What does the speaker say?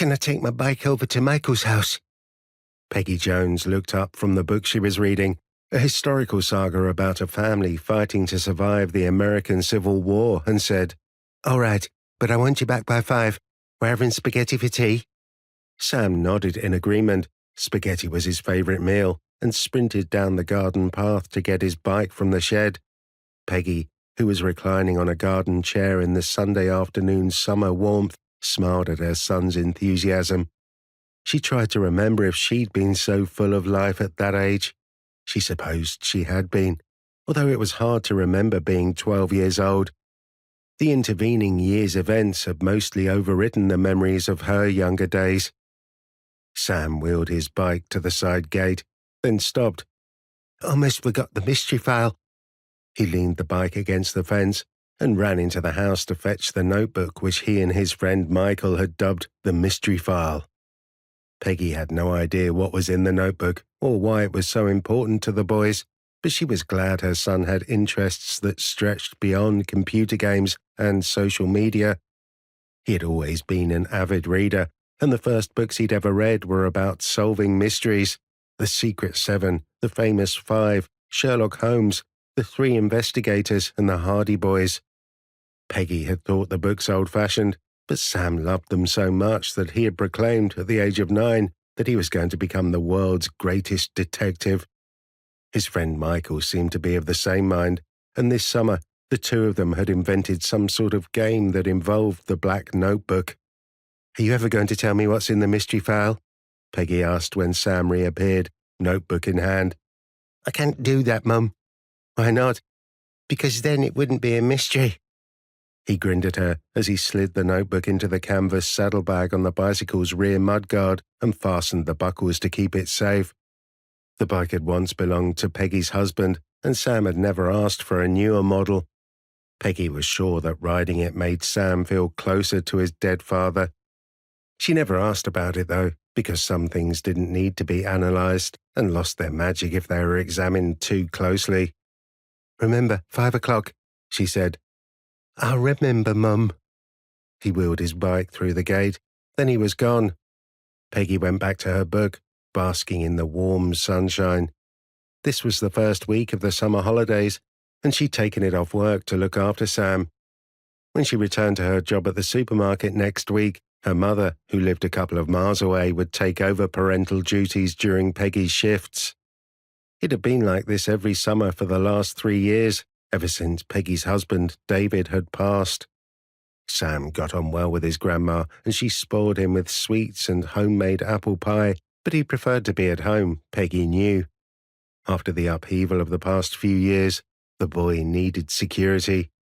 Can I take my bike over to Michael's house? Peggy Jones looked up from the book she was reading, a historical saga about a family fighting to survive the American Civil War, and said, "All right, but I want you back by 5. We're having spaghetti for tea." Sam nodded in agreement. Spaghetti was his favourite meal, and sprinted down the garden path to get his bike from the shed. Peggy, who was reclining on a garden chair in the Sunday afternoon summer warmth, smiled at her son's enthusiasm. She tried to remember if she'd been so full of life at that age. She supposed she had been, although it was hard to remember being 12 years old. The intervening years' events had mostly overwritten the memories of her younger days. Sam wheeled his bike to the side gate, then stopped. "Almost forgot the mystery file." He leaned the bike against the fence and ran into the house to fetch the notebook which he and his friend Michael had dubbed the mystery file. Peggy had no idea what was in the notebook or why it was so important to the boys, but she was glad her son had interests that stretched beyond computer games and social media. He had always been an avid reader, and the first books he'd ever read were about solving mysteries: The Secret Seven, The Famous Five, Sherlock Holmes, The Three Investigators, and The Hardy Boys. Peggy had thought the books old-fashioned, but Sam loved them so much that he had proclaimed at the age of 9 that he was going to become the world's greatest detective. His friend Michael seemed to be of the same mind, and this summer the two of them had invented some sort of game that involved the black notebook. "Are you ever going to tell me what's in the mystery file?" Peggy asked when Sam reappeared, notebook in hand. "I can't do that, Mum." "Why not?" "Because then it wouldn't be a mystery." He grinned at her as he slid the notebook into the canvas saddlebag on the bicycle's rear mudguard and fastened the buckles to keep it safe. The bike had once belonged to Peggy's husband, and Sam had never asked for a newer model. Peggy was sure that riding it made Sam feel closer to his dead father. She never asked about it, though, because some things didn't need to be analysed and lost their magic if they were examined too closely. "Remember, 5 o'clock, she said. "I'll remember, Mum." He wheeled his bike through the gate. Then he was gone. Peggy went back to her book, basking in the warm sunshine. This was the first week of the summer holidays, and she'd taken it off work to look after Sam. When she returned to her job at the supermarket next week, her mother, who lived a couple of miles away, would take over parental duties during Peggy's shifts. It had been like this every summer for the last 3 years, ever since Peggy's husband, David, had passed. Sam got on well with his grandma, and she spoiled him with sweets and homemade apple pie, but he preferred to be at home, Peggy knew. After the upheaval of the past few years, the boy needed security.